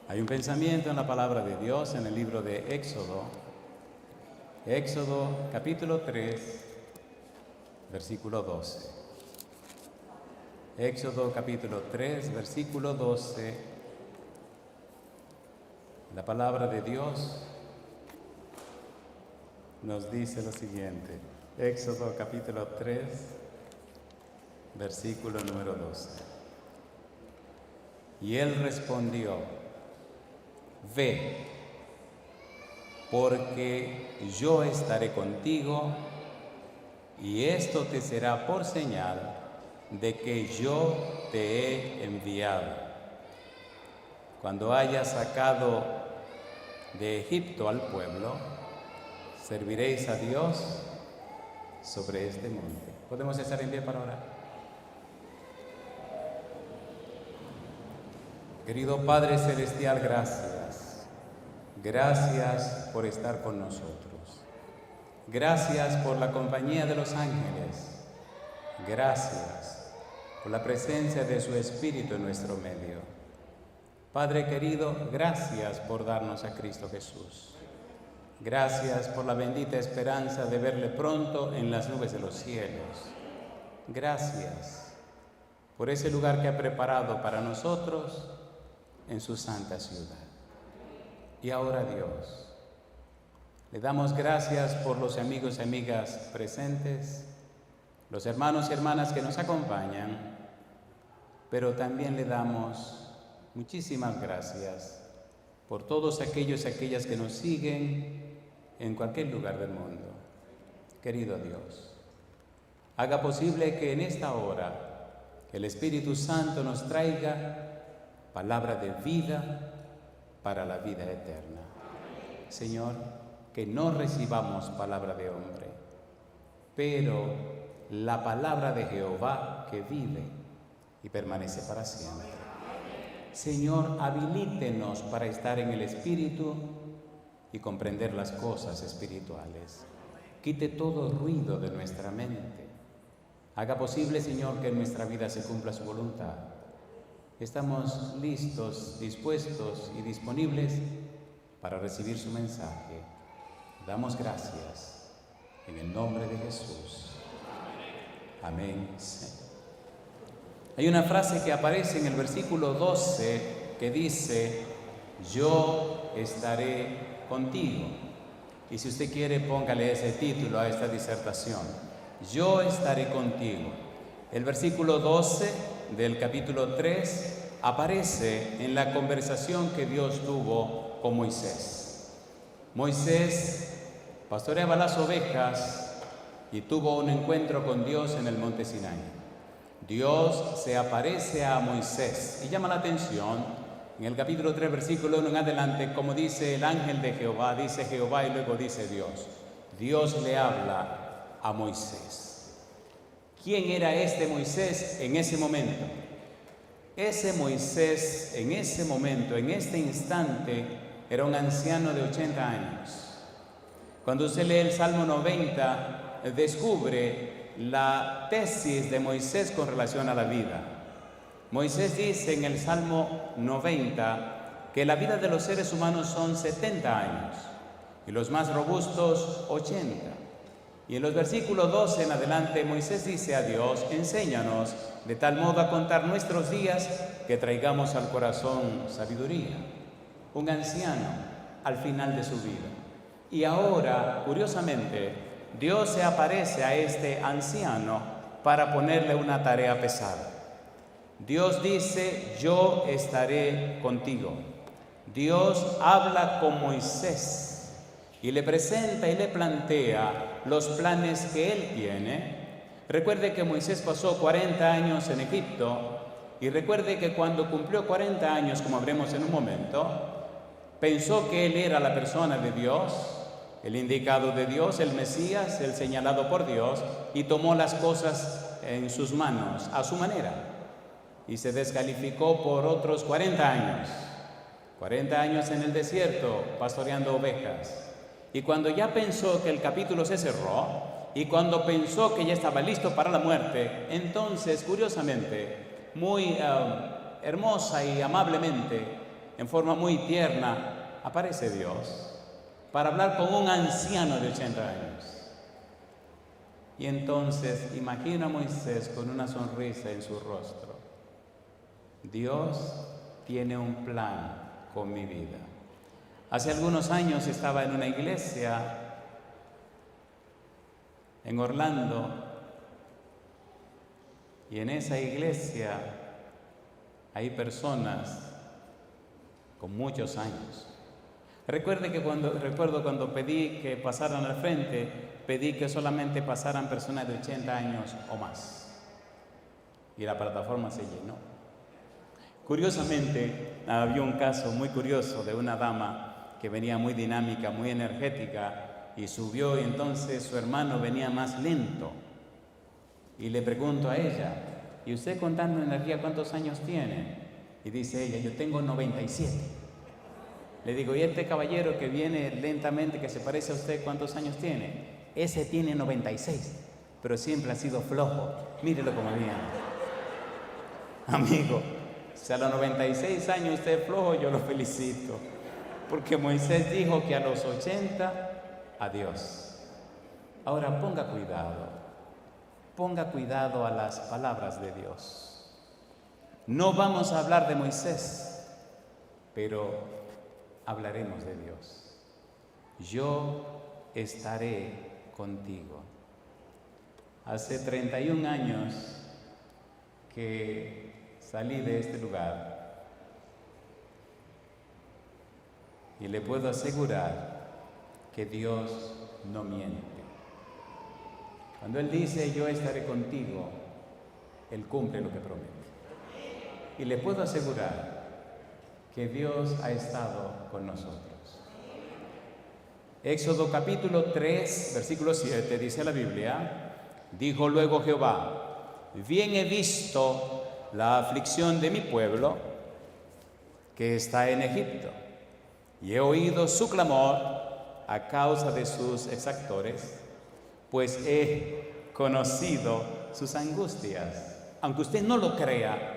Hay un pensamiento en la palabra de Dios en el libro de Éxodo. Éxodo capítulo 3, versículo 12. Éxodo capítulo 3, versículo 12. La palabra de Dios nos dice lo siguiente. Éxodo capítulo 3, versículo número 12. Y él respondió: Ve, porque yo estaré contigo, y esto te será por señal de que yo te he enviado. Cuando hayas sacado de Egipto al pueblo, serviréis a Dios sobre este monte. ¿Podemos estar en pie para orar? Querido Padre Celestial, gracias. Gracias por estar con nosotros. Gracias por la compañía de los ángeles. Gracias por la presencia de su Espíritu en nuestro medio. Padre querido, gracias por darnos a Cristo Jesús. Gracias por la bendita esperanza de verle pronto en las nubes de los cielos. Gracias por ese lugar que ha preparado para nosotros en su santa ciudad. Y ahora, Dios, le damos gracias por los amigos y amigas presentes, los hermanos y hermanas que nos acompañan, pero también le damos muchísimas gracias por todos aquellos y aquellas que nos siguen en cualquier lugar del mundo. Querido Dios, haga posible que en esta hora el Espíritu Santo nos traiga palabra de vida para la vida eterna. Señor, que no recibamos palabra de hombre, pero la palabra de Jehová que vive y permanece para siempre. Señor, habilítenos para estar en el Espíritu y comprender las cosas espirituales. Quite todo ruido de nuestra mente. Haga posible, Señor, que en nuestra vida se cumpla su voluntad. Estamos listos, dispuestos y disponibles para recibir su mensaje. Damos gracias en el nombre de Jesús. Amén. Hay una frase que aparece en el versículo 12 que dice: yo estaré contigo. Y si usted quiere, póngale ese título a esta disertación: yo estaré contigo. El versículo 12 del capítulo 3 aparece en la conversación que Dios tuvo con Moisés. Moisés pastoreaba las ovejas y tuvo un encuentro con Dios en el monte Sinaí. Dios se aparece a Moisés y llama la atención en el capítulo 3, versículo 1 en adelante, como dice el ángel de Jehová, dice Jehová y luego dice Dios. Dios le habla a Moisés. ¿Quién era este Moisés en ese momento? Ese Moisés en ese momento, en este instante, era un anciano de 80 años. Cuando usted lee el Salmo 90, descubre la tesis de Moisés con relación a la vida. Moisés dice en el Salmo 90 que la vida de los seres humanos son 70 años y los más robustos 80. Y en los versículos 12 en adelante, Moisés dice a Dios: enséñanos de tal modo a contar nuestros días que traigamos al corazón sabiduría. Un anciano al final de su vida. Y ahora, curiosamente, Dios se aparece a este anciano para ponerle una tarea pesada. Dios dice: yo estaré contigo. Dios habla con Moisés y le presenta y le plantea los planes que él tiene. Recuerde que Moisés pasó 40 años en Egipto y recuerde que cuando cumplió 40 años, como veremos en un momento, pensó que él era la persona de Dios, el indicado de Dios, el Mesías, el señalado por Dios, y tomó las cosas en sus manos a su manera y se descalificó por otros 40 años. 40 años en el desierto pastoreando ovejas. Y cuando ya pensó que el capítulo se cerró y cuando pensó que ya estaba listo para la muerte, entonces, curiosamente, muy hermosa y amablemente, en forma muy tierna, aparece Dios para hablar con un anciano de 80 años. Y entonces imagina a Moisés con una sonrisa en su rostro. Dios tiene un plan con mi vida. Hace algunos años estaba en una iglesia en Orlando, y en esa iglesia hay personas con muchos años. Recuerdo cuando pedí que pasaran al frente, pedí que solamente pasaran personas de 80 años o más. Y la plataforma se llenó. Curiosamente, había un caso muy curioso de una dama que venía muy dinámica, muy energética, y subió, y entonces su hermano venía más lento. Y le pregunto a ella, ¿y usted con tanta energía cuántos años tiene? Y dice ella, yo tengo 97. Le digo, ¿y este caballero que viene lentamente, que se parece a usted, cuántos años tiene? Ese tiene 96, pero siempre ha sido flojo. Mírelo como viene. Amigo, si a los 96 años usted es flojo, yo lo felicito. Porque Moisés dijo que a los 80, adiós. Ahora ponga cuidado a las palabras de Dios. No vamos a hablar de Moisés, pero hablaremos de Dios. Yo estaré contigo. Hace 31 años que salí de este lugar y le puedo asegurar que Dios no miente. Cuando Él dice, yo estaré contigo, Él cumple lo que promete. Y le puedo asegurar que Dios ha estado con nosotros. Éxodo capítulo 3, versículo 7, dice la Biblia, dijo luego Jehová, bien he visto la aflicción de mi pueblo que está en Egipto, y he oído su clamor a causa de sus exactores, pues he conocido sus angustias. Aunque usted no lo crea,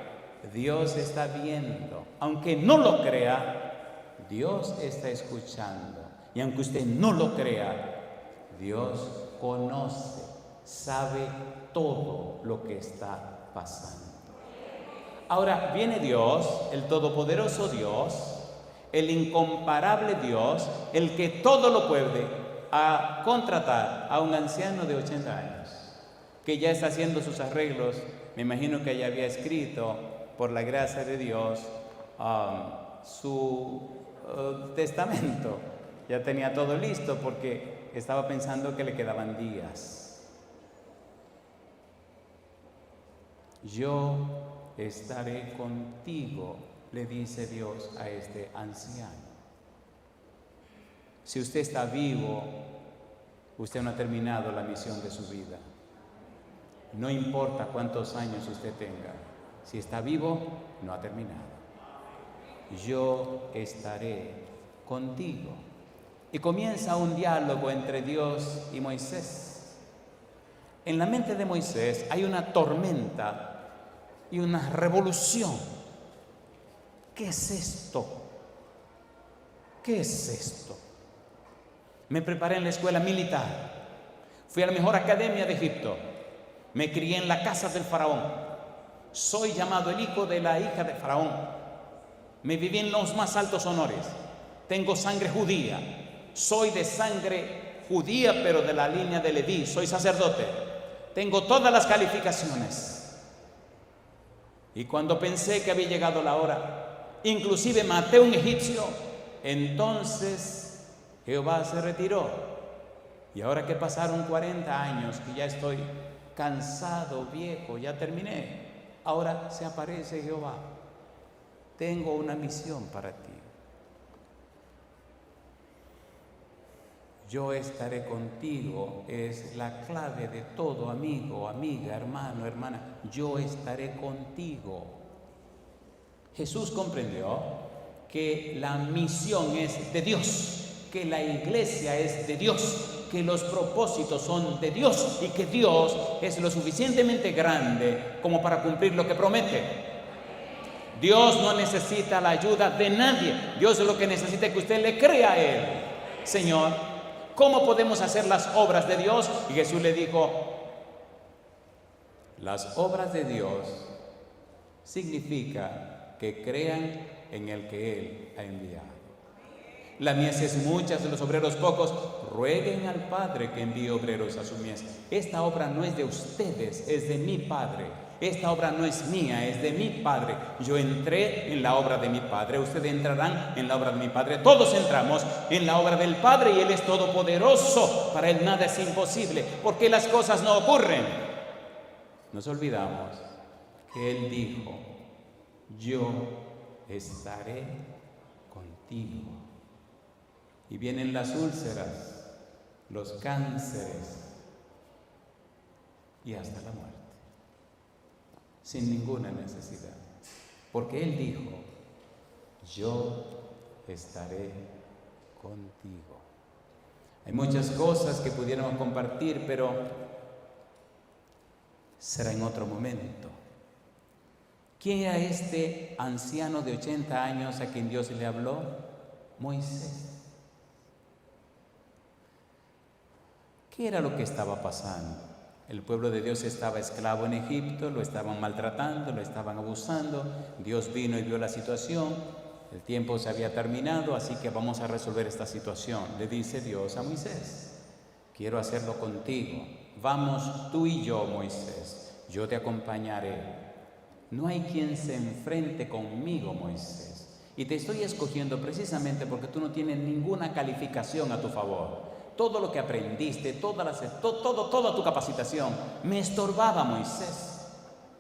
Dios está viendo. Aunque no lo crea, Dios está escuchando. Y aunque usted no lo crea, Dios conoce, sabe todo lo que está pasando. Ahora viene Dios, el todopoderoso Dios, el incomparable Dios, el que todo lo puede, a contratar a un anciano de 80 años, que ya está haciendo sus arreglos. Me imagino que ya había escrito, por la gracia de Dios, su testamento. Ya tenía todo listo porque estaba pensando que le quedaban días. Yo estaré contigo, le dice Dios a este anciano. Si usted está vivo, usted no ha terminado la misión de su vida. No importa cuántos años usted tenga, si está vivo, no ha terminado. Yo estaré contigo. Y comienza un diálogo entre Dios y Moisés. En la mente de Moisés hay una tormenta y una revolución. ¿Qué es esto? ¿Qué es esto? Me preparé en la escuela militar. Fui a la mejor academia de Egipto. Me crié en la casa del faraón. Soy llamado el hijo de la hija de faraón. Me viví en los más altos honores. Tengo sangre judía. Soy de sangre judía, pero de la línea de Leví. Soy sacerdote. Tengo todas las calificaciones. Y cuando pensé que había llegado la hora, inclusive maté a un egipcio, entonces Jehová se retiró. Y ahora que pasaron 40 años, que ya estoy cansado, viejo, ya terminé, ahora se aparece Jehová. Tengo una misión para ti. Yo estaré contigo, es la clave de todo, amigo, amiga, hermano, hermana. Yo estaré contigo. Jesús comprendió que la misión es de Dios, que la iglesia es de Dios, que los propósitos son de Dios y que Dios es lo suficientemente grande como para cumplir lo que promete. Dios no necesita la ayuda de nadie. Dios lo que necesita es que usted le crea a Él. Señor, ¿cómo podemos hacer las obras de Dios? Y Jesús le dijo, las obras de Dios significa que crean en el que Él ha enviado. La mies es mucha, de los obreros pocos. Rueguen al Padre que envíe obreros a su mies. Esta obra no es de ustedes, es de mi Padre. Esta obra no es mía, es de mi Padre. Yo entré en la obra de mi Padre, ustedes entrarán en la obra de mi Padre. Todos entramos en la obra del Padre y Él es todopoderoso. Para Él nada es imposible, porque las cosas no ocurren. Nos olvidamos que Él dijo, yo estaré contigo. Y vienen las úlceras, los cánceres y hasta la muerte, sin ninguna necesidad. Porque Él dijo, yo estaré contigo. Hay muchas cosas que pudiéramos compartir, pero será en otro momento. ¿Quién era este anciano de 80 años a quien Dios le habló? Moisés. ¿Qué era lo que estaba pasando? El pueblo de Dios estaba esclavo en Egipto, lo estaban maltratando, lo estaban abusando. Dios vino y vio la situación. El tiempo se había terminado, así que vamos a resolver esta situación. Le dice Dios a Moisés, quiero hacerlo contigo. Vamos tú y yo, Moisés, yo te acompañaré. No hay quien se enfrente conmigo, Moisés. Y te estoy escogiendo precisamente porque tú no tienes ninguna calificación a tu favor. Todo lo que aprendiste, toda tu capacitación me estorbaba, Moisés.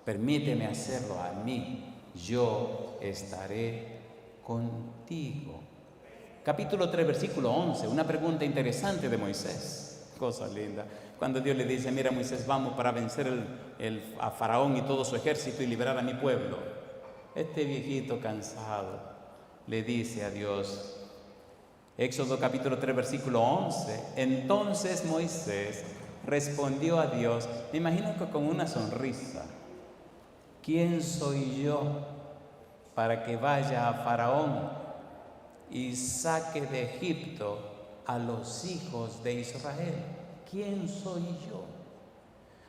Permíteme hacerlo a mí. Yo estaré contigo. Capítulo 3, versículo 11. Una pregunta interesante de Moisés. Cosa linda. Cuando Dios le dice, mira Moisés, vamos para vencer a Faraón y todo su ejército y liberar a mi pueblo. Este viejito cansado le dice a Dios, Éxodo capítulo 3, versículo 11. Entonces Moisés respondió a Dios, me imagino que con una sonrisa, ¿quién soy yo para que vaya a Faraón y saque de Egipto a los hijos de Israel? ¿Quién soy yo?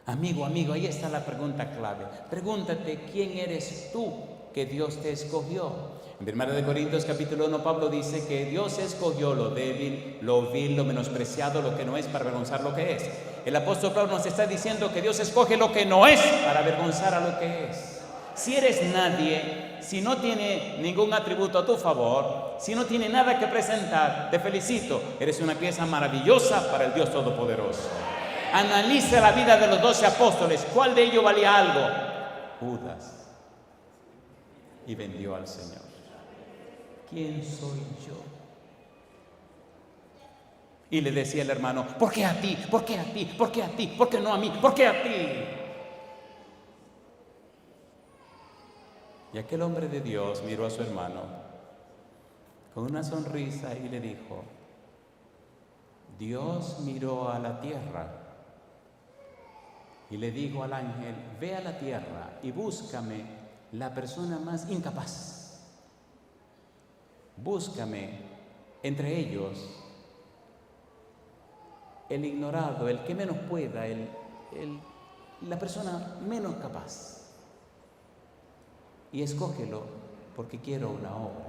Amigo, ahí está la pregunta clave. Pregúntate, ¿quién eres tú que Dios te escogió? En 1 Corintios capítulo 1, Pablo dice que Dios escogió lo débil, lo vil, lo menospreciado, lo que no es, para avergonzar lo que es. El apóstol Pablo nos está diciendo que Dios escoge lo que no es para avergonzar a lo que es. Si eres nadie, si no tiene ningún atributo a tu favor, si no tiene nada que presentar, te felicito. Eres una pieza maravillosa para el Dios Todopoderoso. Analiza la vida de los 12 apóstoles. ¿Cuál de ellos valía algo? Judas. Y vendió al Señor. ¿Quién soy yo? Y le decía el hermano, ¿por qué a ti? ¿Por qué a ti? ¿Por qué a ti? ¿Por qué no a mí? ¿Por qué a ti? Y aquel hombre de Dios miró a su hermano con una sonrisa y le dijo, Dios miró a la tierra y le dijo al ángel, ve a la tierra y búscame la persona más incapaz. Búscame entre ellos el ignorado, el que menos pueda, la persona menos capaz. Y escógelo porque quiero una obra.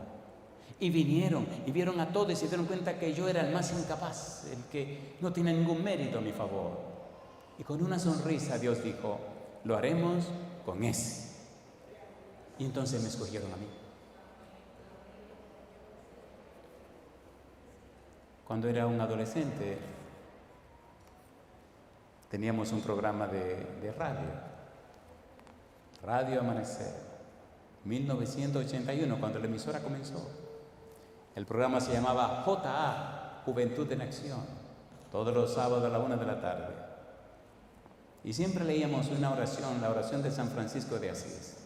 Y vinieron y vieron a todos y se dieron cuenta que yo era el más incapaz, el que no tiene ningún mérito a mi favor. Y con una sonrisa Dios dijo, lo haremos con ese. Y entonces me escogieron a mí. Cuando era un adolescente, teníamos un programa de Radio Amanecer, 1981, cuando la emisora comenzó. El programa se llamaba JA, Juventud en Acción, todos los sábados a la 1 de la tarde. Y siempre leíamos una oración, la oración de San Francisco de Asís.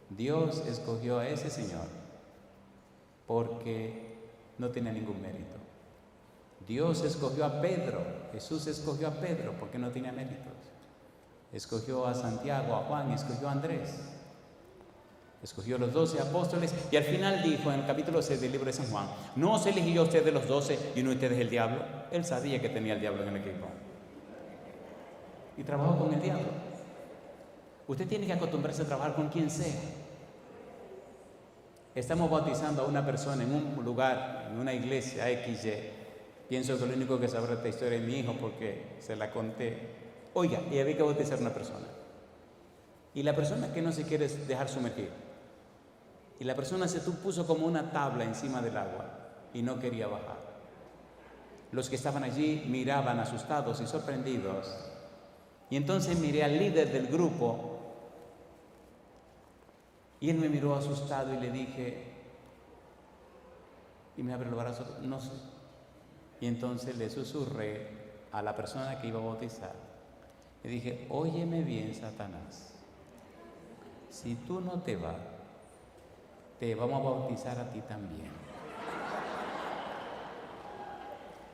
Dios escogió a ese señor porque no tiene ningún mérito. Dios escogió a Pedro, Jesús escogió a Pedro porque no tenía méritos. Escogió a Santiago, a Juan, escogió a Andrés. Escogió los 12 apóstoles y al final dijo en el capítulo 6 del libro de San Juan: no os elegí yo a ustedes los 12 y uno de ustedes el diablo. Él sabía que tenía el diablo en el equipo y trabajó con el diablo. Usted tiene que acostumbrarse a trabajar con quien sea. Estamos bautizando a una persona en un lugar, en una iglesia XY. Pienso que lo único que sabrá esta historia es mi hijo porque se la conté. Oiga, y había que bautizar a una persona. Y la persona que no se quiere dejar sumergir. Y la persona se puso como una tabla encima del agua y no quería bajar. Los que estaban allí miraban asustados y sorprendidos. Y entonces miré al líder del grupo y él me miró asustado y le dije, y me abrió los brazos, no sé. Y entonces le susurré a la persona que iba a bautizar. Le dije, óyeme bien, Satanás. Si tú no te vas, te vamos a bautizar a ti también.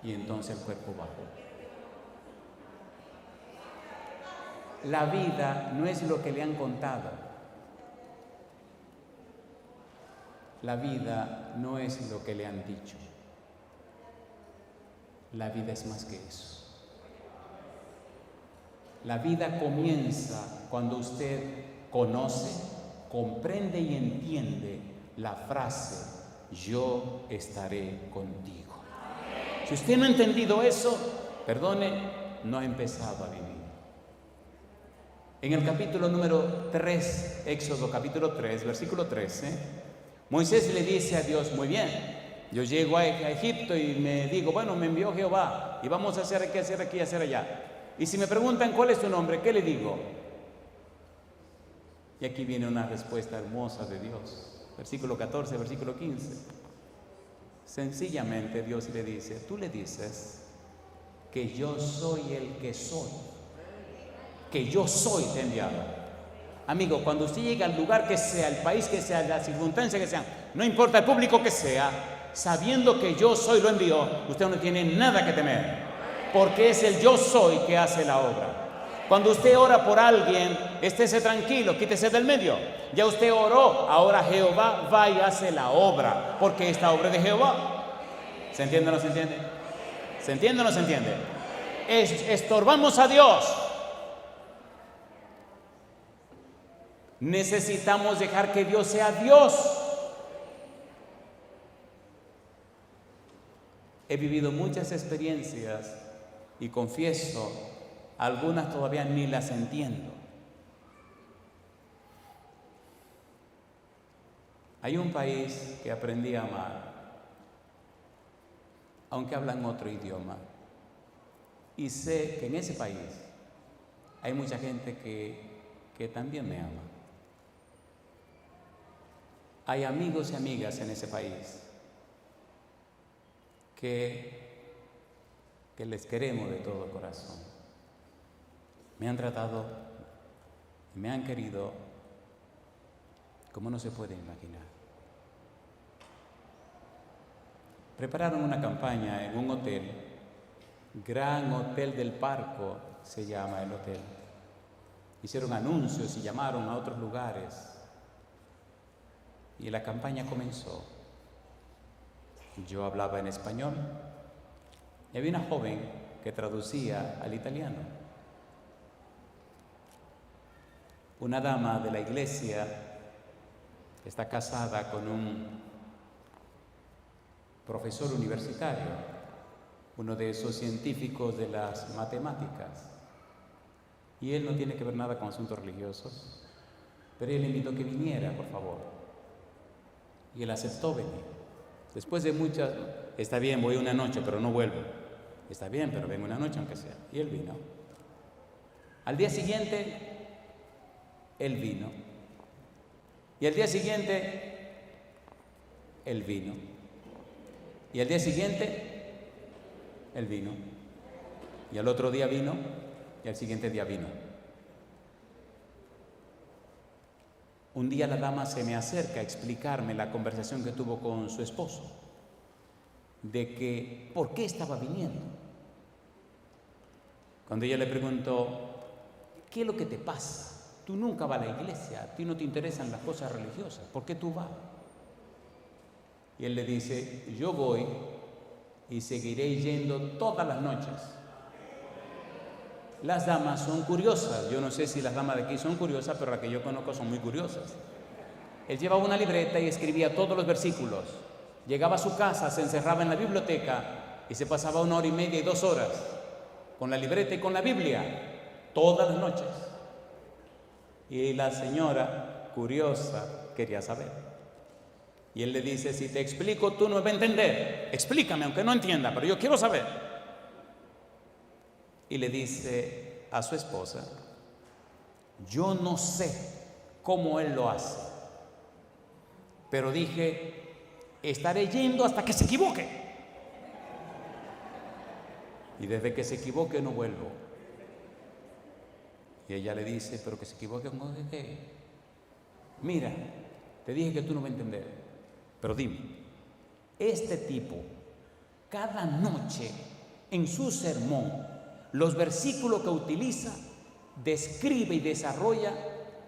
Y entonces el cuerpo bajó. La vida no es lo que le han contado. La vida no es lo que le han dicho. La vida es más que eso. La vida comienza cuando usted conoce, comprende y entiende la frase, yo estaré contigo. Si usted no ha entendido eso, perdone, no ha empezado a vivir. En el capítulo número 3, Éxodo capítulo 3, versículo 13, Moisés le dice a Dios, muy bien, yo llego a Egipto y me digo, bueno, me envió Jehová y vamos a hacer aquí, hacer aquí, hacer allá. Y si me preguntan cuál es tu nombre, ¿qué le digo? Y aquí viene una respuesta hermosa de Dios. Versículo 14, versículo 15. Sencillamente Dios le dice, tú le dices que yo soy el que soy. Que yo soy te he enviado. Amigo, cuando usted llega al lugar que sea, el país que sea, la circunstancia que sea, no importa el público que sea, sabiendo que yo soy lo envió, usted no tiene nada que temer, porque es el yo soy que hace la obra. Cuando usted ora por alguien, estése tranquilo, quítese del medio. Ya usted oró, ahora Jehová va y hace la obra, porque esta obra es de Jehová. ¿Se entiende o no se entiende? ¿Se entiende o no se entiende? Estorbamos a Dios. Necesitamos dejar que Dios sea Dios. He vivido muchas experiencias y confieso, algunas todavía ni las entiendo. Hay un país que aprendí a amar, aunque hablan otro idioma, y sé que en ese país hay mucha gente que también me ama. Hay amigos y amigas en ese país que les queremos de todo corazón. Me han tratado, me han querido como no se puede imaginar. Prepararon una campaña en un hotel, Gran Hotel del Parco se llama el hotel. Hicieron anuncios y llamaron a otros lugares. Y la campaña comenzó. Yo hablaba en español y había una joven que traducía al italiano. Una dama de la iglesia está casada con un profesor universitario, uno de esos científicos de las matemáticas. Y él no tiene que ver nada con asuntos religiosos, pero él le invitó a que viniera, por favor. Y él aceptó venir. Después de muchas, está bien, voy una noche, pero no vuelvo. Está bien, pero vengo una noche aunque sea. Y él vino. Al día siguiente, él vino. Y al día siguiente, él vino. Y al día siguiente, él vino. Y al otro día vino. Y al siguiente día vino. Un día la dama se me acerca a explicarme la conversación que tuvo con su esposo, de que por qué estaba viniendo. Cuando ella le preguntó, ¿qué es lo que te pasa? tú nunca vas a la iglesia, a ti no te interesan las cosas religiosas, ¿por qué tú vas? Y él le dice, yo voy y seguiré yendo todas las noches. Las damas son curiosas, yo no sé si las damas de aquí son curiosas, pero las que yo conozco son muy curiosas. Él llevaba una libreta y escribía todos los versículos. Llegaba a su casa, se encerraba en la biblioteca y se pasaba 1 hora y media y 2 horas con la libreta y con la Biblia, todas las noches. Y la señora, curiosa, quería saber. Y él le dice, si te explico, tú no me vas a entender. Explícame, aunque no entienda, pero yo quiero saber. Y le dice a su esposa, yo no sé cómo él lo hace, pero dije, estaré yendo hasta que se equivoque. Y desde que se equivoque no vuelvo. Y ella le dice, pero que se equivoque con qué. Mira, te dije que tú no me vas a entender, pero dime, este tipo, cada noche en su sermón, los versículos que utiliza, describe y desarrolla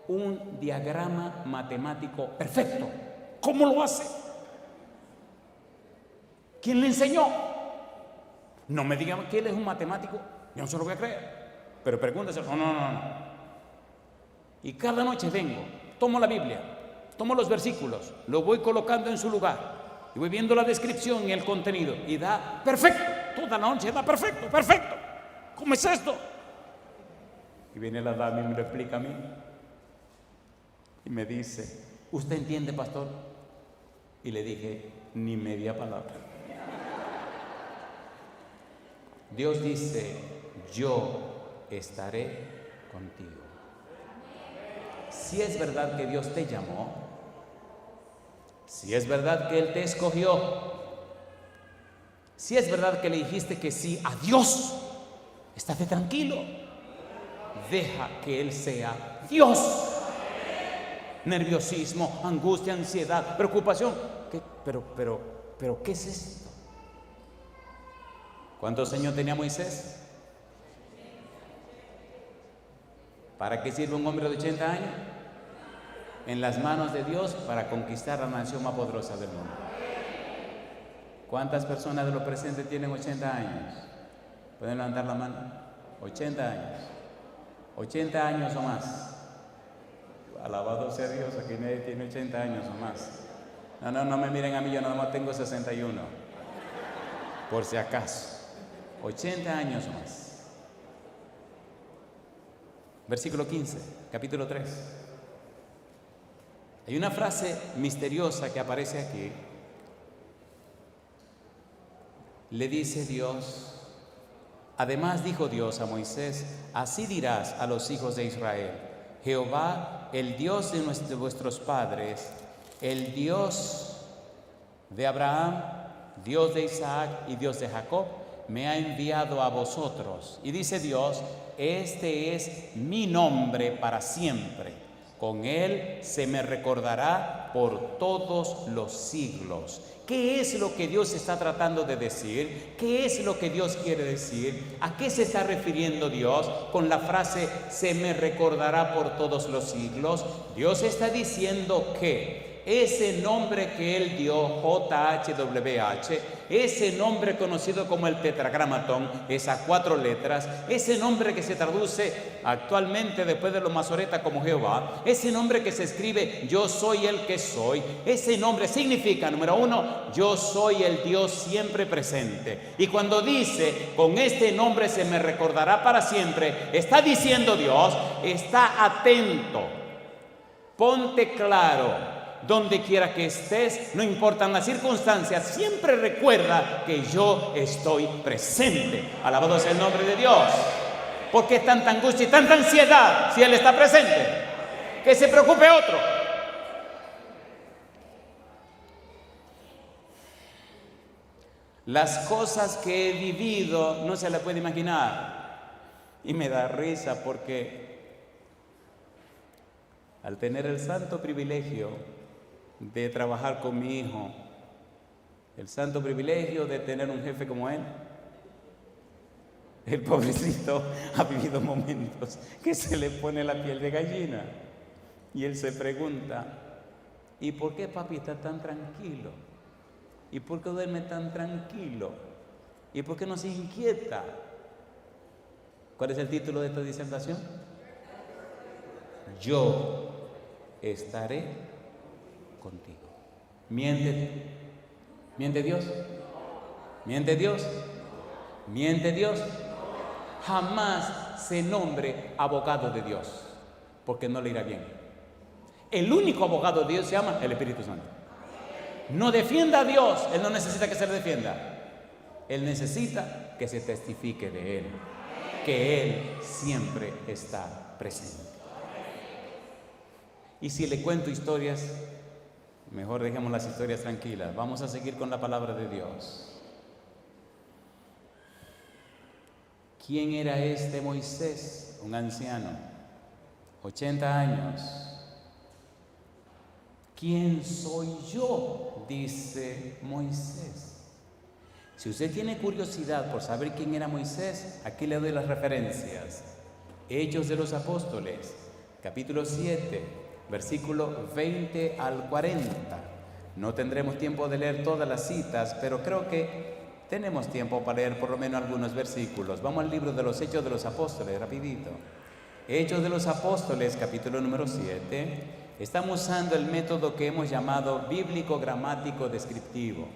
un diagrama matemático perfecto. ¿Cómo lo hace? ¿Quién le enseñó? No me digan que él es un matemático, yo no se lo voy a creer. Pero pregúntese, no. Y cada noche vengo, tomo la Biblia, tomo los versículos, los voy colocando en su lugar y voy viendo la descripción y el contenido y da perfecto, toda la noche da perfecto. ¿Cómo es esto? Y viene la dama y me lo explica a mí y me dice, ¿usted entiende, pastor? Y le dije, ni media palabra. Dios dice, yo estaré contigo. Si es verdad que Dios te llamó, si es verdad que Él te escogió, si es verdad que le dijiste que sí a Dios, estate tranquilo, deja que Él sea Dios. Nerviosismo, angustia, ansiedad, preocupación. Pero ¿qué es esto? ¿Cuántos años tenía Moisés? ¿Para qué sirve un hombre de 80 años? En las manos de Dios para conquistar la nación más poderosa del mundo. ¿Cuántas personas de los presentes tienen 80 años? ¿Pueden levantar la mano? 80 años. 80 años o más. Alabado sea Dios, aquí nadie tiene 80 años o más. No me miren a mí, yo nada más tengo 61. Por si acaso. 80 años o más. Versículo 15, capítulo 3. Hay una frase misteriosa que aparece aquí. Le dice Dios, además dijo Dios a Moisés, así dirás a los hijos de Israel, Jehová, el Dios de vuestros padres, el Dios de Abraham, Dios de Isaac y Dios de Jacob, me ha enviado a vosotros. Y dice Dios, este es mi nombre para siempre. Con él se me recordará por todos los siglos. ¿Qué es lo que Dios está tratando de decir? ¿Qué es lo que Dios quiere decir? ¿A qué se está refiriendo Dios con la frase se me recordará por todos los siglos? Dios está diciendo que ese nombre que Él dio, JHWH, ese nombre conocido como el tetragramatón, esas 4 letras, ese nombre que se traduce actualmente después de los masoretas como Jehová, ese nombre que se escribe yo soy el que soy, ese nombre significa, número 1, yo soy el Dios siempre presente. Y cuando dice, con este nombre se me recordará para siempre, está diciendo Dios, está atento, ponte claro. Donde quiera que estés, no importan las circunstancias, siempre recuerda que yo estoy presente. Alabado sea el nombre de Dios. ¿Por qué tanta angustia y tanta ansiedad si Él está presente? Que se preocupe otro. Las cosas que he vivido no se las puede imaginar. Y me da risa porque al tener el santo privilegio de trabajar con mi hijo, el santo privilegio de tener un jefe como él, El pobrecito ha vivido momentos que se le pone la piel de gallina. Y él se pregunta, ¿y por qué papi está tan tranquilo? ¿Y por qué duerme tan tranquilo? ¿Y por qué no se inquieta? ¿Cuál es el título de esta disertación? Yo estaré contigo. ¿Miente? ¿Miente Dios? ¿Miente Dios? ¿Miente Dios? Jamás se nombre abogado de Dios, porque no le irá bien. El único abogado de Dios se llama el Espíritu Santo. No defienda a Dios, Él no necesita que se le defienda. Él necesita que se testifique de Él, que Él siempre está presente. Y si le cuento historias, mejor dejemos las historias tranquilas. Vamos a seguir con la palabra de Dios. ¿Quién era este Moisés? Un anciano, 80 años. ¿Quién soy yo?, dice Moisés. Si usted tiene curiosidad por saber quién era Moisés, aquí le doy las referencias. Hechos de los Apóstoles, capítulo 7, versículo 20 al 40. No tendremos tiempo de leer todas las citas, pero creo que tenemos tiempo para leer por lo menos algunos versículos. Vamos al libro de los Hechos de los Apóstoles, rapidito. Hechos de los Apóstoles, capítulo número 7. Estamos usando el método que hemos llamado bíblico, gramático, descriptivo.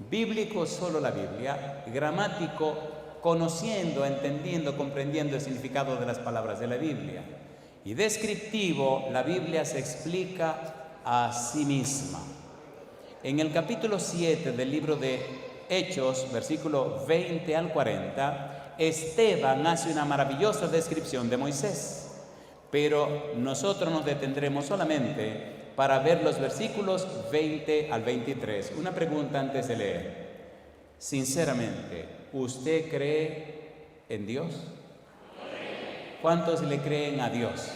Bíblico, solo la Biblia. Gramático, conociendo, entendiendo, comprendiendo el significado de las palabras de la Biblia. Y descriptivo, la Biblia se explica a sí misma. En el capítulo 7 del libro de Hechos, versículo 20 al 40, Esteban hace una maravillosa descripción de Moisés. Pero nosotros nos detendremos solamente para ver los versículos 20 al 23. Una pregunta antes de leer. Sinceramente, ¿usted cree en Dios? ¿Cuántos le creen a Dios?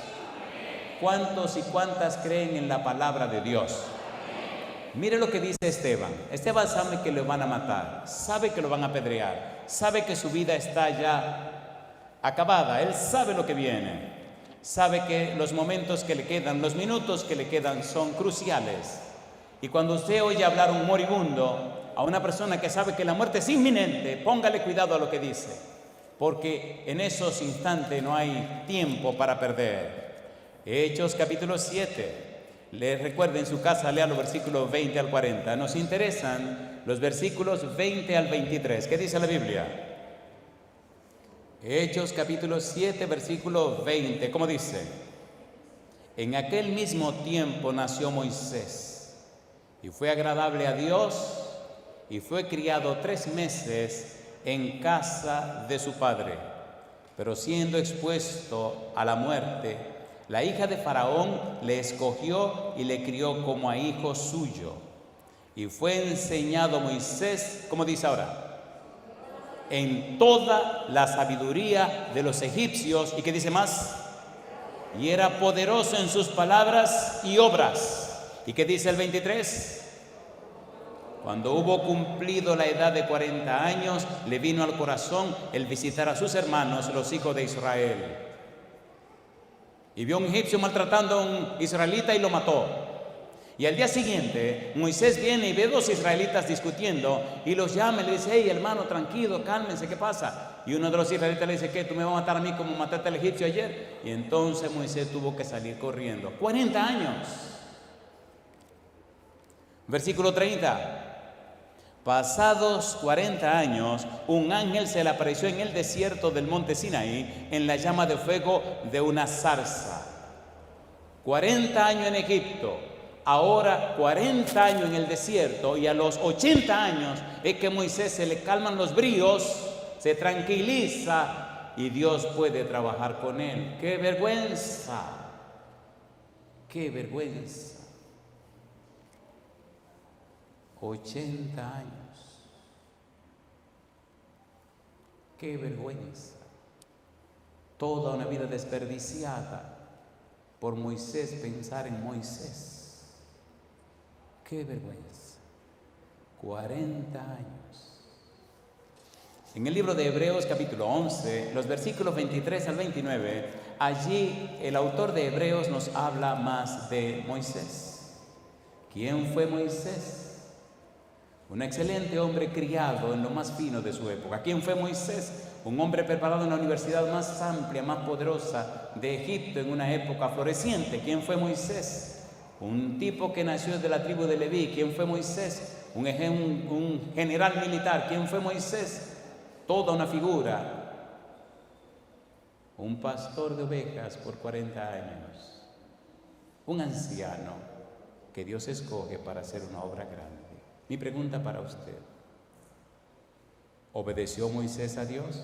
¿Cuántos y cuántas creen en la palabra de Dios? Mire lo que dice Esteban. Esteban sabe que lo van a matar, sabe que lo van a apedrear, sabe que su vida está ya acabada. Él sabe lo que viene. Sabe que los momentos que le quedan, los minutos que le quedan son cruciales. Y cuando usted oye hablar a un moribundo, a una persona que sabe que la muerte es inminente, póngale cuidado a lo que dice, porque en esos instantes no hay tiempo para perder. Hechos capítulo 7. Le recuerden en su casa, lea los versículos 20 al 40. Nos interesan los versículos 20 al 23. ¿Qué dice la Biblia? Hechos capítulo 7, versículo 20, ¿cómo dice? En aquel mismo tiempo nació Moisés, y fue agradable a Dios, y fue criado 3 meses en casa de su padre. Pero siendo expuesto a la muerte, la hija de Faraón le escogió y le crió como a hijo suyo. Y fue enseñado Moisés, ¿cómo dice ahora? En toda la sabiduría de los egipcios. ¿Y qué dice más? Y era poderoso en sus palabras y obras. ¿Y qué dice el 23? Cuando hubo cumplido la edad de 40 años, le vino al corazón el visitar a sus hermanos, los hijos de Israel. Y vio a un egipcio maltratando a un israelita y lo mató. Y al día siguiente, Moisés viene y ve a 2 israelitas discutiendo y los llama y le dice: hey, hermano, tranquilo, cálmense, ¿qué pasa? Y uno de los israelitas le dice: ¿qué? ¿Tú me vas a matar a mí como mataste al egipcio ayer? Y entonces Moisés tuvo que salir corriendo. 40 años. Versículo 30. Pasados 40 años, un ángel se le apareció en el desierto del monte Sinaí en la llama de fuego de una zarza. 40 años en Egipto, ahora 40 años en el desierto, y a los 80 años es que Moisés se le calman los bríos, se tranquiliza y Dios puede trabajar con él. ¡Qué vergüenza! ¡Qué vergüenza! 80 años. ¡Qué vergüenza! Toda una vida desperdiciada por Moisés, pensar en Moisés. ¡Qué vergüenza! 40 años. En el libro de Hebreos capítulo 11, los versículos 23 al 29, allí el autor de Hebreos nos habla más de Moisés. ¿Quién fue Moisés? Un excelente hombre criado en lo más fino de su época. ¿Quién fue Moisés? Un hombre preparado en la universidad más amplia, más poderosa de Egipto en una época floreciente. ¿Quién fue Moisés? Un tipo que nació de la tribu de Leví. ¿Quién fue Moisés? Un general militar. ¿Quién fue Moisés? Toda una figura. Un pastor de ovejas por 40 años. Un anciano que Dios escoge para hacer una obra grande. Mi pregunta para usted: ¿obedeció Moisés a Dios?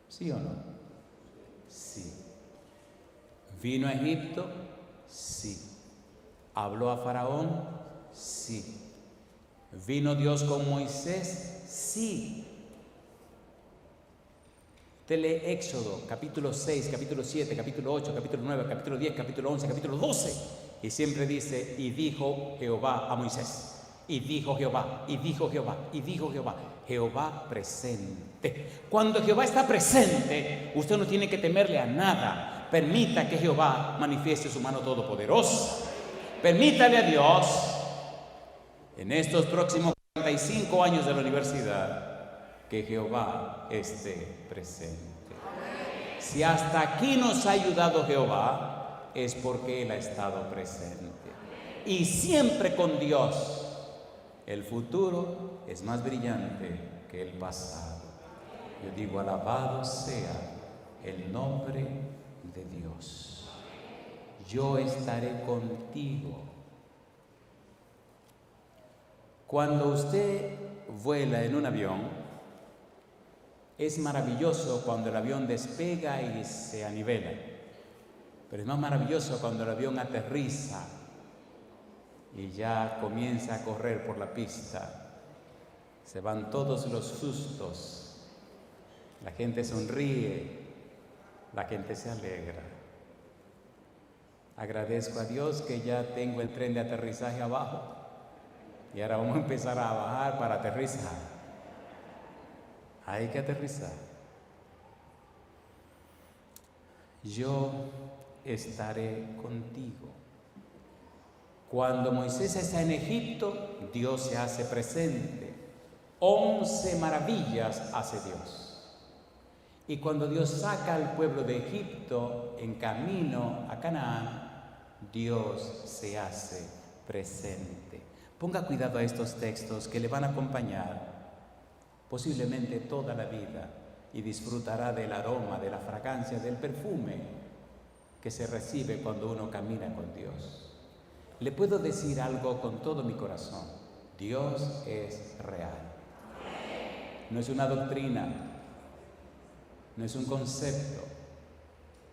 ¿Sí o no? Sí. ¿Vino a Egipto? Sí. ¿Habló a Faraón? Sí. ¿Vino Dios con Moisés? Sí. Usted lee Éxodo, capítulo 6, capítulo 7, capítulo 8, capítulo 9, capítulo 10, capítulo 11, capítulo 12. Y siempre dice: y dijo Jehová a Moisés. Y dijo Jehová, y dijo Jehová, y dijo Jehová. Jehová presente. Cuando Jehová está presente, usted no tiene que temerle a nada. Permita que Jehová manifieste su mano todopoderosa. Permítale a Dios, en estos próximos 45 años de la universidad, que Jehová esté presente. Si hasta aquí nos ha ayudado Jehová, es porque Él ha estado presente. Y siempre con Dios, el futuro es más brillante que el pasado. Yo digo: alabado sea el nombre de Dios. Yo estaré contigo. Cuando usted vuela en un avión, es maravilloso cuando el avión despega y se anivela. Pero es más maravilloso cuando el avión aterriza y ya comienza a correr por la pista. Se van todos los sustos, la gente sonríe, la gente se alegra. Agradezco a Dios que ya tengo el tren de aterrizaje abajo y ahora vamos a empezar a bajar para aterrizar. Hay que aterrizar. Yo estaré contigo. Cuando Moisés está en Egipto, Dios se hace presente. 11 maravillas hace Dios. Y cuando Dios saca al pueblo de Egipto en camino a Canaán, Dios se hace presente. Ponga cuidado a estos textos que le van a acompañar posiblemente toda la vida y disfrutará del aroma, de la fragancia, del perfume que se recibe cuando uno camina con Dios. Le puedo decir algo con todo mi corazón: Dios es real. No es una doctrina, no es un concepto,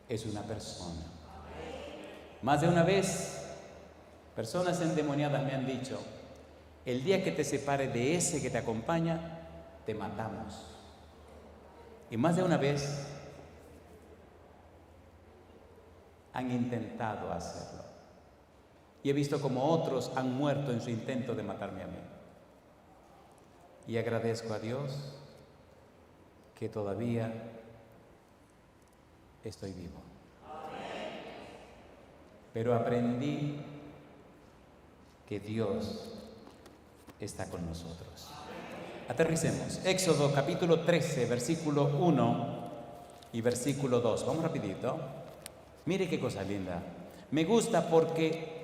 es una persona. Más de una vez, personas endemoniadas me han dicho: el día que te separe de ese que te acompaña, te matamos. Y más de una vez han intentado hacerlo. Y he visto como otros han muerto en su intento de matarme a mí. Y agradezco a Dios que todavía estoy vivo. Pero aprendí que Dios está con nosotros. Aterricemos. Éxodo capítulo 13, versículo 1 y versículo 2. Vamos rapidito. Mire qué cosa linda. Me gusta porque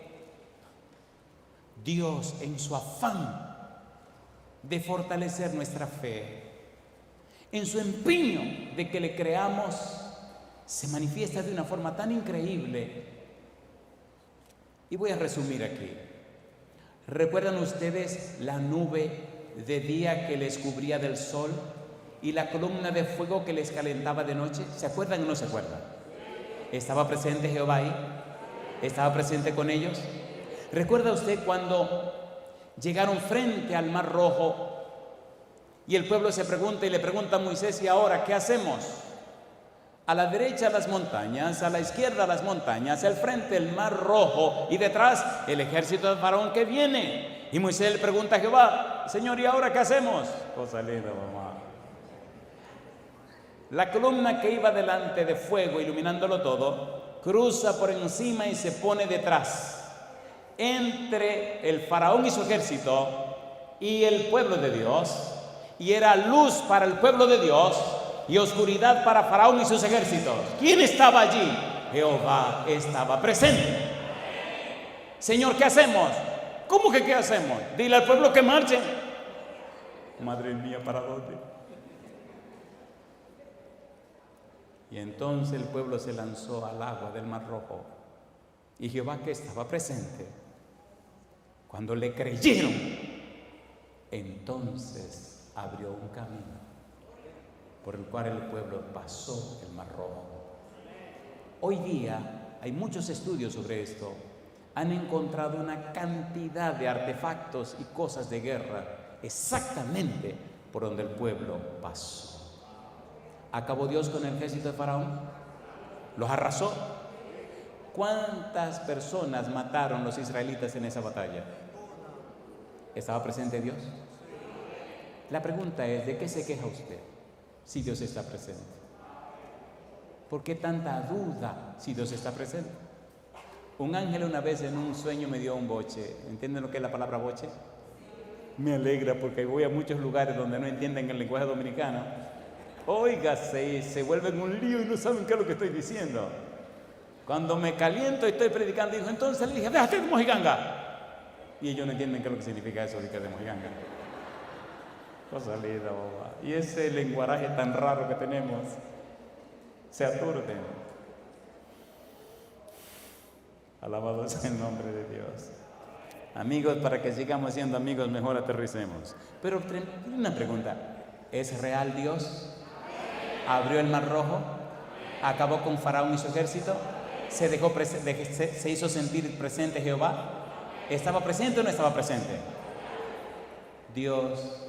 Dios, en su afán de fortalecer nuestra fe, en su empeño de que le creamos, se manifiesta de una forma tan increíble. Y voy a resumir aquí. ¿Recuerdan ustedes la nube de día que les cubría del sol y la columna de fuego que les calentaba de noche? ¿Se acuerdan o no se acuerdan? ¿Estaba presente Jehová ahí? ¿Estaba presente con ellos? ¿Recuerda usted cuando llegaron frente al Mar Rojo y el pueblo se pregunta y le pregunta a Moisés: ¿y ahora qué hacemos? A la derecha las montañas, a la izquierda las montañas, al frente el Mar Rojo y detrás el ejército de Faraón que viene. Y Moisés le pregunta a Jehová: Señor, ¿y ahora qué hacemos? Cosa linda, mamá. La columna que iba delante de fuego, iluminándolo todo, cruza por encima y se pone detrás, entre el faraón y su ejército y el pueblo de Dios, y era luz para el pueblo de Dios y oscuridad para faraón y sus ejércitos. ¿Quién estaba allí? Jehová estaba presente. Señor, ¿qué hacemos? ¿Cómo que qué hacemos? Dile al pueblo que marchen. Madre mía, ¿para dónde? Y entonces el pueblo se lanzó al agua del Mar Rojo. Y Jehová, que estaba presente, cuando le creyeron, entonces abrió un camino por el cual el pueblo pasó el Mar Rojo. Hoy día hay muchos estudios sobre esto. Han encontrado una cantidad de artefactos y cosas de guerra exactamente por donde el pueblo pasó. ¿Acabó Dios con el ejército de Faraón? ¿Los arrasó? ¿Cuántas personas mataron los israelitas en esa batalla? ¿Estaba presente Dios? La pregunta es, ¿de qué se queja usted si Dios está presente? ¿Por qué tanta duda si Dios está presente? Un ángel una vez en un sueño me dio un boche. ¿Entienden lo que es la palabra boche? Me alegra porque voy a muchos lugares donde no entienden el lenguaje dominicano. Oiga, se vuelven un lío y no saben qué es lo que estoy diciendo. Cuando me caliento y estoy predicando, digo, entonces le dije, déjate de mojiganga. Y ellos no entienden qué es lo que significa eso de mojiganga. Cosa linda, boba. Y ese lenguaje tan raro que tenemos, se aturden. Alabado sea el nombre de Dios. Amigos, para que sigamos siendo amigos, mejor aterricemos. Pero una pregunta, ¿es real Dios? ¿Abrió el Mar Rojo? ¿Acabó con Faraón y su ejército? ¿Se hizo sentir presente Jehová? ¿Estaba presente o no estaba presente? Dios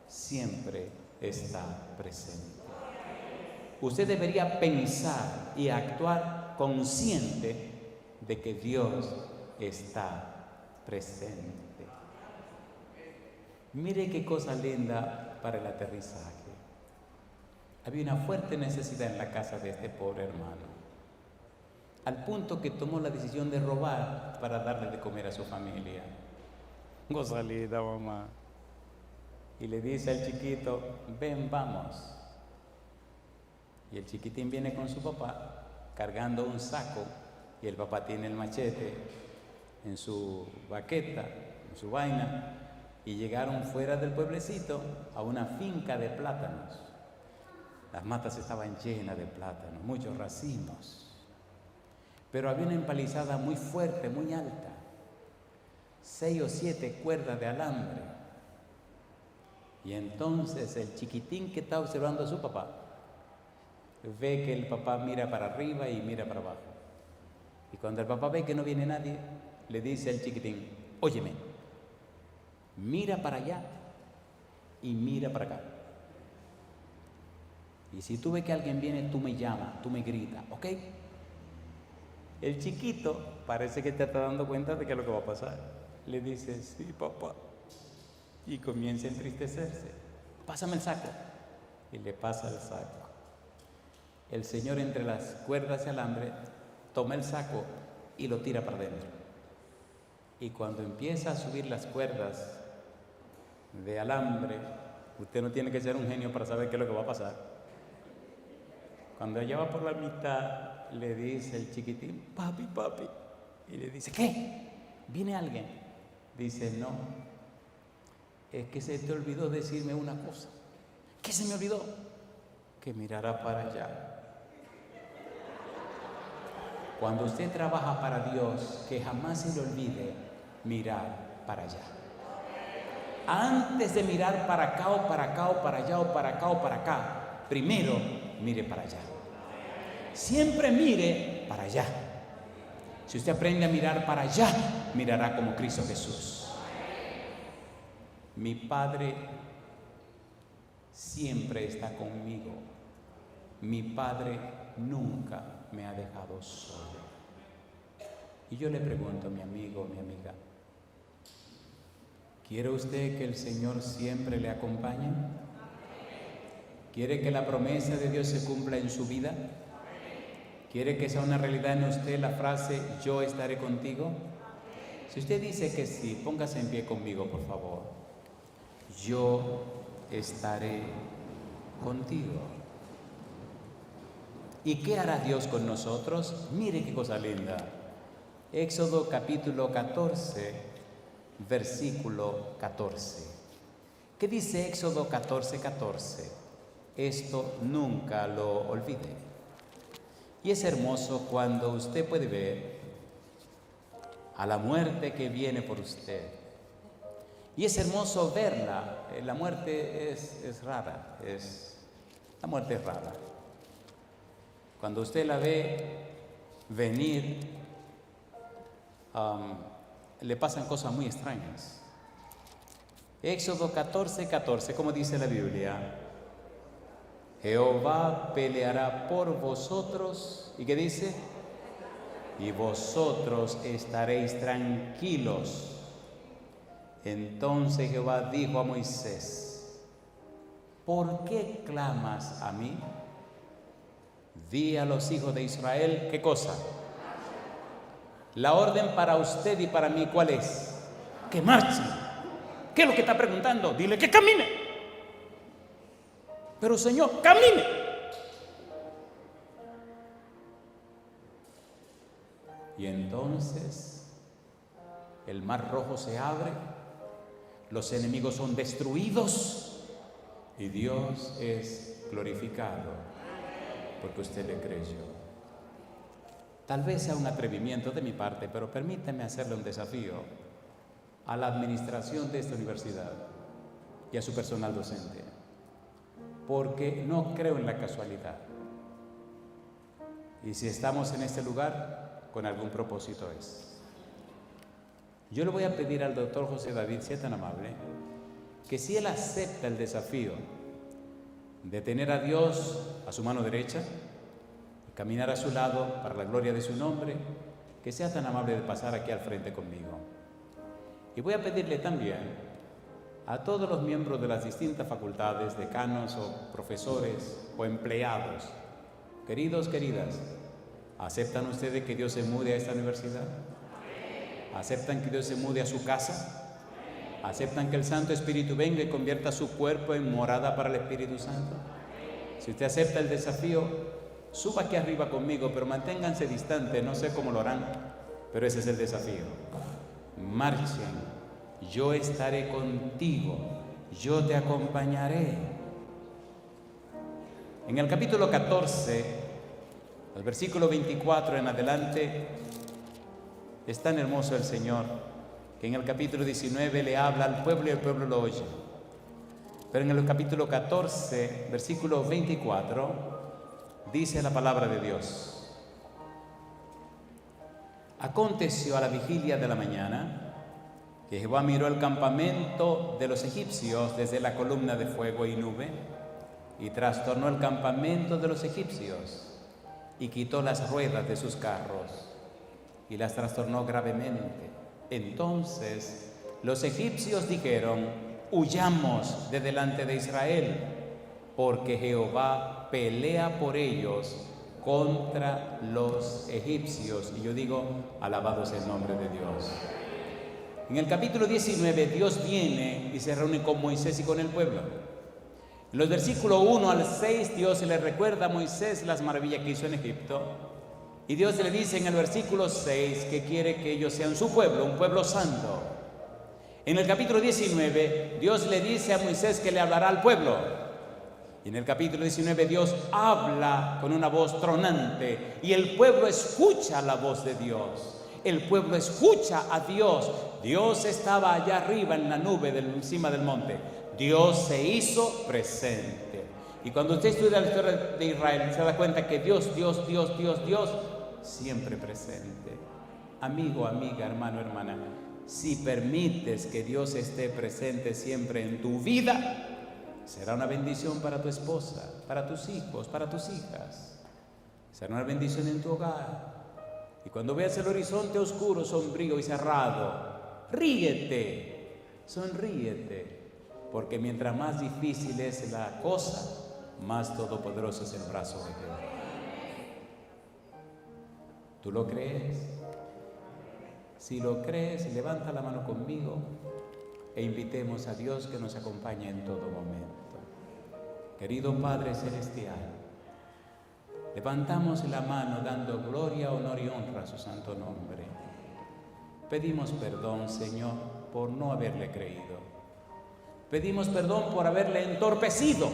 siempre está presente. Usted debería pensar y actuar consciente de que Dios está presente. Mire qué cosa linda para el aterrizaje. Había una fuerte necesidad en la casa de este pobre hermano, al punto que tomó la decisión de robar para darle de comer a su familia. Cosa linda, mamá. Y le dice al chiquito, ven, vamos. Y el chiquitín viene con su papá cargando un saco y el papá tiene el machete en su baqueta, en su vaina, y llegaron fuera del pueblecito a una finca de plátanos. Las matas estaban llenas de plátanos, muchos racimos, pero había una empalizada muy fuerte, muy alta, 6 o 7 cuerdas de alambre. Y entonces el chiquitín que está observando a su papá ve que el papá mira para arriba y mira para abajo. Y cuando el papá ve que no viene nadie, le dice al chiquitín, óyeme, mira para allá y mira para acá. Y si tú ves que alguien viene, tú me llamas, tú me gritas, ¿ok? El chiquito parece que te está dando cuenta de qué es lo que va a pasar. Le dice, sí, papá. Y comienza a entristecerse. Pásame el saco. Y le pasa el saco. El Señor, entre las cuerdas de alambre, toma el saco y lo tira para adentro. Y cuando empieza a subir las cuerdas de alambre, usted no tiene que ser un genio para saber qué es lo que va a pasar. Cuando ella va por la mitad, le dice el chiquitín, papi, papi. Y le dice, ¿qué? ¿Viene alguien? Dice, no, es que se te olvidó decirme una cosa. ¿Qué se me olvidó? Que mirará para allá. Cuando usted trabaja para Dios, que jamás se le olvide mirar para allá. Antes de mirar para acá o para acá o para allá o para acá o para acá, primero mire para allá. Siempre mire para allá. Si usted aprende a mirar para allá, mirará como Cristo Jesús. Mi Padre siempre está conmigo. Mi Padre nunca me ha dejado solo. Y yo le pregunto a mi amigo, mi amiga, ¿quiere usted que el Señor siempre le acompañe? ¿Quiere que la promesa de Dios se cumpla en su vida? ¿Quiere que sea una realidad en usted la frase yo estaré contigo? Si usted dice que sí, póngase en pie conmigo, por favor. Yo estaré contigo. ¿Y qué hará Dios con nosotros? Mire qué cosa linda. Éxodo capítulo 14, versículo 14. ¿Qué dice Éxodo 14, 14? Esto nunca lo olvide. Y es hermoso cuando usted puede ver a la muerte que viene por usted. Y es hermoso verla. La muerte es rara. La muerte es rara. Cuando usted la ve venir, le pasan cosas muy extrañas. Éxodo 14, 14, como dice la Biblia, Jehová peleará por vosotros, ¿y qué dice? Y vosotros estaréis tranquilos. Entonces Jehová dijo a Moisés, ¿por qué clamas a mí? Di a los hijos de Israel, ¿qué cosa? La orden para usted y para mí, ¿cuál es? Que marchen. ¿Qué es lo que está preguntando? Dile que camine. Pero Señor, camine. Y entonces el mar rojo se abre, los enemigos son destruidos y Dios es glorificado porque usted le creyó. Tal vez sea un atrevimiento de mi parte, pero permítame hacerle un desafío a la administración de esta universidad y a su personal docente, porque no creo en la casualidad. Y si estamos en este lugar, con algún propósito es. Yo le voy a pedir al doctor José David, si es tan amable, que si él acepta el desafío de tener a Dios a su mano derecha, caminar a su lado para la gloria de su nombre, que sea tan amable de pasar aquí al frente conmigo. Y voy a pedirle también a todos los miembros de las distintas facultades, decanos o profesores o empleados, queridos, queridas, ¿aceptan ustedes que Dios se mude a esta universidad? ¿Aceptan que Dios se mude a su casa? ¿Aceptan que el Santo Espíritu venga y convierta su cuerpo en morada para el Espíritu Santo? Si usted acepta el desafío, suba aquí arriba conmigo, pero manténganse distantes, no sé cómo lo harán, pero ese es el desafío. Marchen. Yo estaré contigo, yo te acompañaré. En el capítulo 14, el versículo 24 en adelante, es tan hermoso el Señor, que en el capítulo 19 le habla al pueblo y el pueblo lo oye. Pero en el capítulo 14, versículo 24, dice la palabra de Dios. Aconteció a la vigilia de la mañana, que Jehová miró el campamento de los egipcios desde la columna de fuego y nube, y trastornó el campamento de los egipcios, y quitó las ruedas de sus carros, y las trastornó gravemente. Entonces los egipcios dijeron, huyamos de delante de Israel, porque Jehová pelea por ellos contra los egipcios. Y yo digo, alabado sea el nombre de Dios. En el capítulo 19, Dios viene y se reúne con Moisés y con el pueblo. En los versículos 1 al 6, Dios le recuerda a Moisés las maravillas que hizo en Egipto. Y Dios le dice en el versículo 6 que quiere que ellos sean su pueblo, un pueblo santo. En el capítulo 19, Dios le dice a Moisés que le hablará al pueblo. Y en el capítulo 19, Dios habla con una voz tronante y el pueblo escucha la voz de Dios. El pueblo escucha a Dios. Dios estaba allá arriba en la nube encima del monte. Dios se hizo presente. Y cuando usted estudia la historia de Israel, se da cuenta que Dios siempre presente. Amigo, amiga, hermano, hermana, si permites que Dios esté presente siempre en tu vida, será una bendición para tu esposa, para tus hijos, para tus hijas. Será una bendición en tu hogar. Y cuando veas el horizonte oscuro, sombrío y cerrado, ríete, sonríete, porque mientras más difícil es la cosa, más todopoderoso es el brazo de Jehová. ¿Tú lo crees? Si lo crees, levanta la mano conmigo e invitemos a Dios que nos acompañe en todo momento. Querido Padre Celestial, levantamos la mano dando gloria, honor y honra a su santo nombre. Pedimos perdón, Señor, por no haberle creído. Pedimos perdón por haberle entorpecido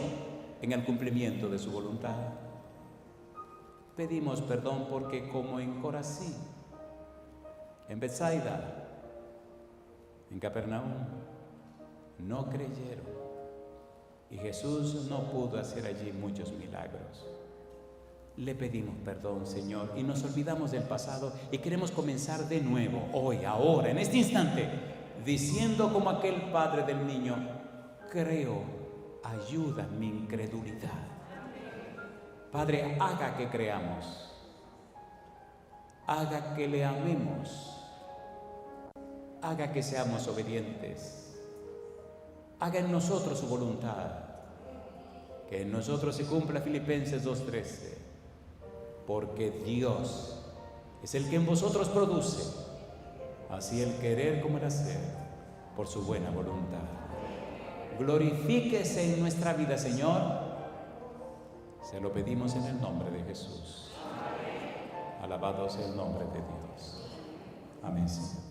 en el cumplimiento de su voluntad. Pedimos perdón porque como en Corazín, en Betsaida, en Capernaum, no creyeron y Jesús no pudo hacer allí muchos milagros. Le pedimos perdón, Señor, y nos olvidamos del pasado y queremos comenzar de nuevo, hoy, ahora, en este instante, diciendo como aquel padre del niño: creo, ayuda mi incredulidad. Padre, haga que creamos, haga que le amemos, haga que seamos obedientes, haga en nosotros su voluntad, que en nosotros se cumpla Filipenses 2:13, porque Dios es el que en vosotros produce, así el querer como el hacer, por su buena voluntad. Glorifíquese en nuestra vida, Señor. Se lo pedimos en el nombre de Jesús. Alabado sea el nombre de Dios. Amén, Señor.